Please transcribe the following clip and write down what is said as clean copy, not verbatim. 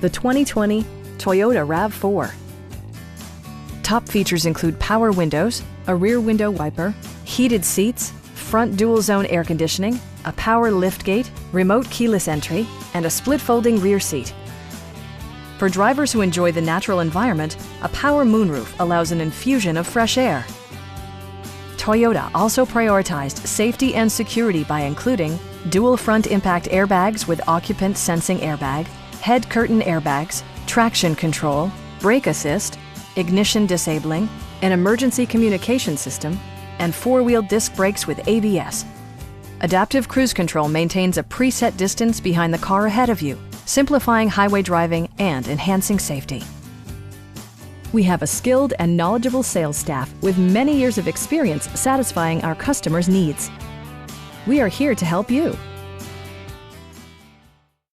the 2020 Toyota RAV4. Top features include power windows, a rear window wiper, heated seats, front dual-zone air conditioning, a power liftgate, remote keyless entry, and a split-folding rear seat. For drivers who enjoy the natural environment, a power moonroof allows an infusion of fresh air. Toyota also prioritized safety and security by including dual front impact airbags with occupant sensing airbag, head curtain airbags, traction control, brake assist, ignition disabling, an emergency communication system, and four-wheel disc brakes with ABS. Adaptive Cruise Control maintains a preset distance behind the car ahead of you, simplifying highway driving and enhancing safety. We have a skilled and knowledgeable sales staff with many years of experience satisfying our customers' needs. We are here to help you.